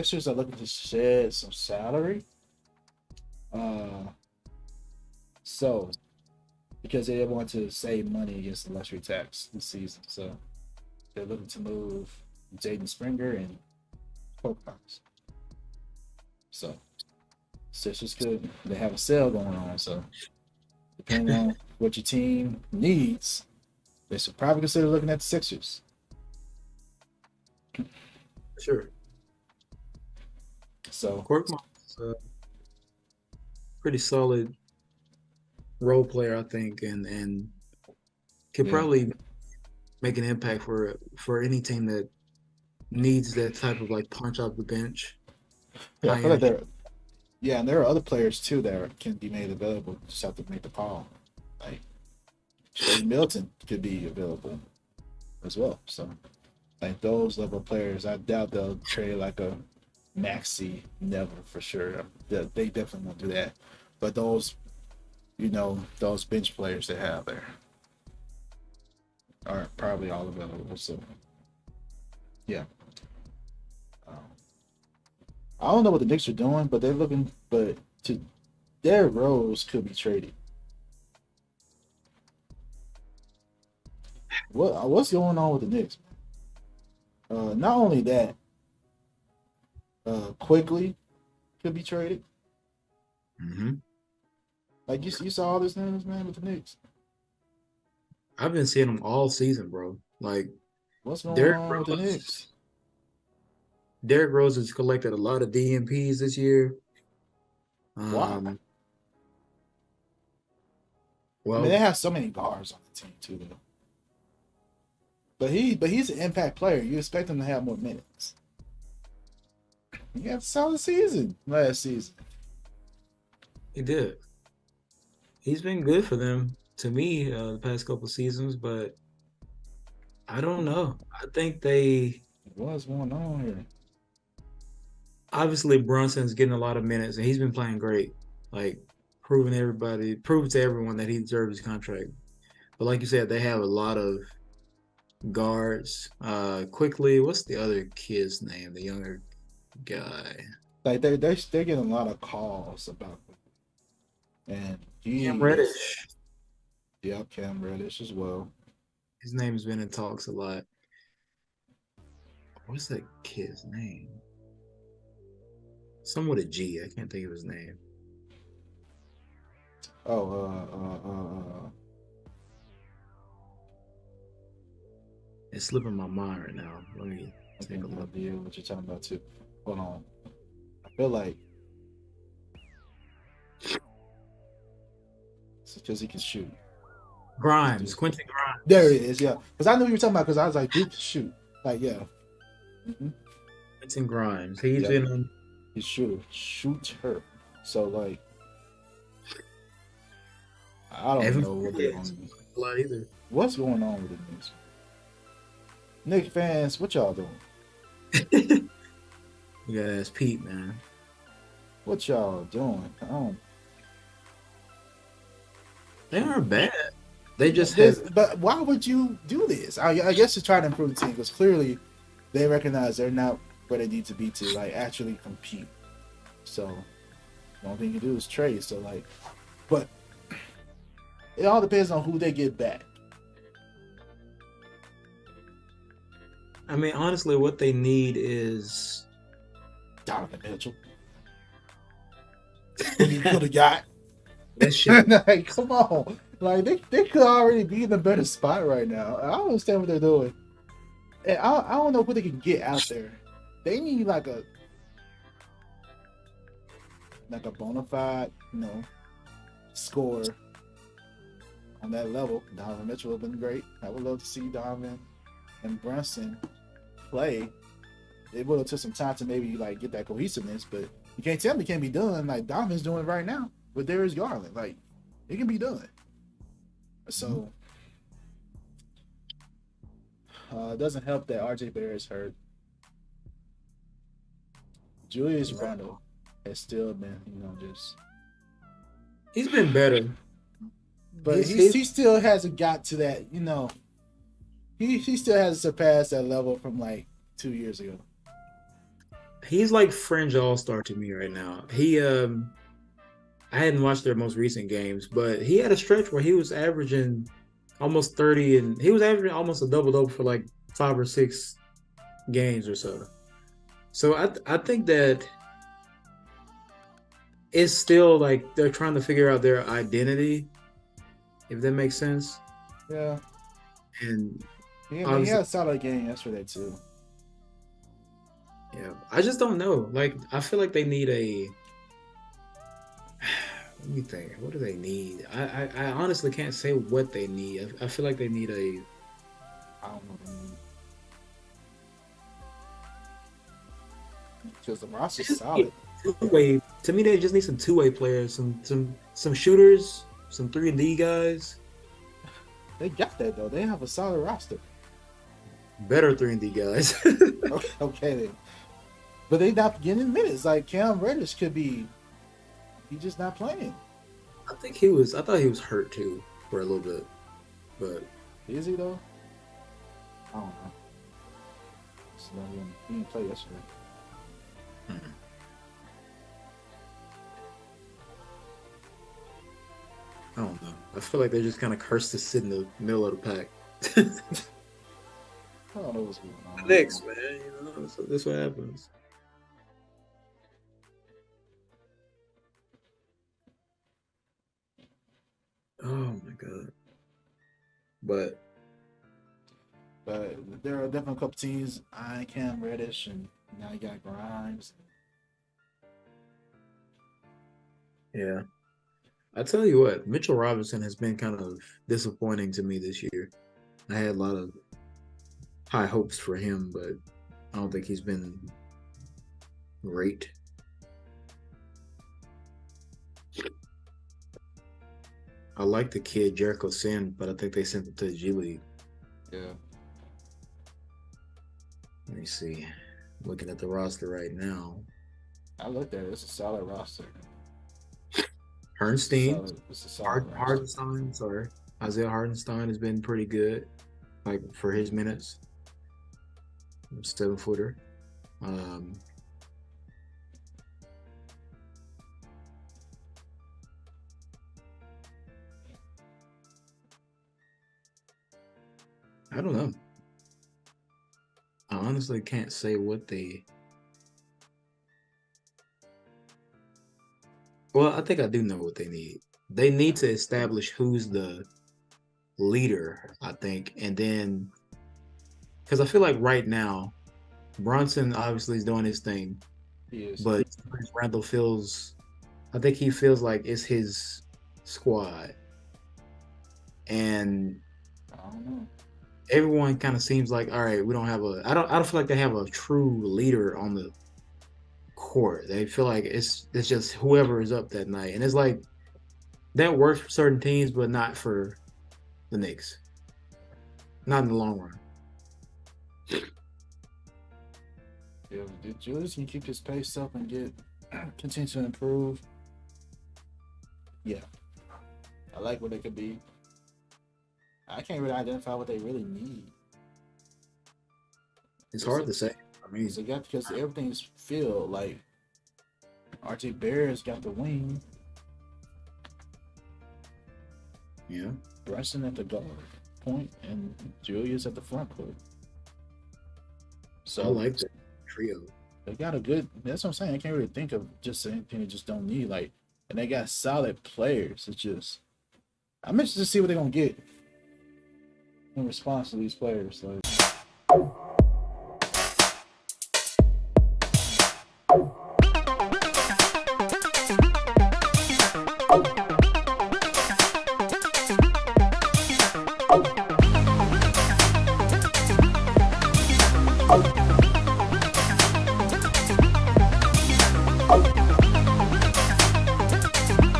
Sixers are looking to shed some salary. Uh, so because they want to save money against the luxury tax this season, so they're looking to move Jaden Springer and Pocox. So Sixers could they have a sale going on. So depending on what your team needs, they should probably consider looking at the Sixers. Sure. So Korkmaz is a pretty solid role player, I think, and could yeah, probably make an impact for any team that needs that type of like punch off the bench, yeah, I high feel like energy. and there are other players too that can be made available. Just have to make the call. Like Shea Milton could be available as well. So like those level players, I doubt they'll trade like a Maxi. Never for sure. They definitely won't do that. But those, those bench players they have there are probably all available. So yeah, um, I don't know what the Knicks are doing, but they're looking. But to Derrick Rose could be traded. What's going on with the Knicks? Not only that, Quickley could be traded. Hmm. Like you saw all this news, man, with the Knicks. I've been seeing them all season, bro. Like What's going Derrick on with the Rose, Knicks? Derrick Rose has collected a lot of DMPs this year. Why? Um, I mean, they well, have so many guards on the team too, though. But he's an impact player. You expect him to have more minutes. He had a solid season last season. he did. He's been good for them to me the past couple seasons, but I don't know. I think they What's going on here? obviously Brunson's getting a lot of minutes and he's been playing great. Like proving to everyone that he deserves his contract. But like you said, they have a lot of guards. Quickly, what's the other kid's name? The younger guy. Like they're getting a lot of calls about him, and Cam he is Reddish. Cam Reddish as well. His name's been in talks a lot. What's that kid's name? Some with a G. I can't think of his name. Oh, It's slipping my mind right now. Let me I take a think I look. idea what you're talking about too. Hold on. I feel like it's because he can shoot. This Grimes, dude. Quentin There Grimes. it is. Yeah, because I knew you were talking about. Because I was like, dude, can shoot. Like, yeah. Mm-hmm. Quentin Grimes. He's Yep. been on. He's shooter. So like, I don't Haven't know what they're going to do. a lot either. What's going on with the Knicks? Knicks fans, what y'all doing? You gotta ask Pete, man. What y'all doing? I don't. They aren't bad. They just This, have. but why would you do this? I guess to try to improve the team because clearly they recognize they're not where they need to be to like actually compete. So the only thing you do is trade. So like, but it all depends on who they get back. I mean, honestly, what they need is. Donovan Mitchell, who you could have got. That shit. Like, come on. Like they could already be in a better spot right now. I don't understand what they're doing. And I don't know what they can get out there. They need like a bona fide, score on that level. Donovan Mitchell would have been great. I would love to see Donovan and Brunson play. It would have took some time to maybe like get that cohesiveness, but you can't tell me it can't be done. Like Donovan's doing it right now with Darius Garland. Like it can be done. So it doesn't help that RJ Barrett is hurt. Julius Randle has still been, just He's been better. but he still hasn't got to that, he still hasn't surpassed that level from like 2 years ago. He's like fringe all-star to me right now. I hadn't watched their most recent games, but he had a stretch where he was averaging almost 30, and he was averaging almost a double-double for like 5 or 6 games or so. So I think that it's still like they're trying to figure out their identity, if that makes sense. Yeah. And Yeah, he had a solid game yesterday too. yeah, I just don't know. Like, I feel like they need a. Let me think. What do they need? I honestly can't say what they need. I feel like they need a. I don't know. Because the roster's solid. Two-way. To me, they just need some two-way players, some shooters, some 3-and-D guys. They got that though. They have a solid roster. Better 3-and-D guys. Okay then. But they not getting minutes. Like Cam Reddish could be. He's just not playing. I thought he was hurt too for a little bit, but is he though? I don't know. So he didn't play yesterday. I don't know. I feel like they're just kind of cursed to sit in the middle of the pack. I don't know what's going on. The Knicks, man. You know, so this what happens. Oh my god. But there are definitely a couple teams. I Cam Reddish, and now you got Grimes. yeah. I tell you what, Mitchell Robinson has been kind of disappointing to me this year. I had a lot of high hopes for him, but I don't think he's been great. I like the kid Jericho Sin, but I think they sent him to the G League. Yeah. Let me see. Looking at the roster right now. I looked at it. It's a solid roster. Hardenstein, It's a solid roster. Hardenstein, sorry. Isaiah Hardenstein has been pretty good, like for his minutes. 7-footer. I don't know. I honestly can't say what they. Well, I think I do know what they need. They need to establish who's the leader, I think, and then because I feel like right now, Bronson obviously is doing his thing, He is. but Randall feels, I think he feels like it's his squad, and I don't know. everyone kind of seems like, all right, we don't have a. I don't feel like they have a true leader on the court. They feel like it's just whoever is up that night, and it's like that works for certain teams, but not for the Knicks. Not in the long run. Yeah, if Julius can keep his pace up and continue to improve. Yeah, I like what they could be. I can't really identify what they really need. It's hard to say. I mean, Because everything's filled. Like RJ Barrett's got the wing. yeah. Brunson at the guard point and Julius at the front court. So I like that trio. they got a good. That's what I'm saying. I can't really think of just anything they just don't need. Like, and they got solid players. It's just I'm interested to see what they're gonna get in response to these players. Like. Oh.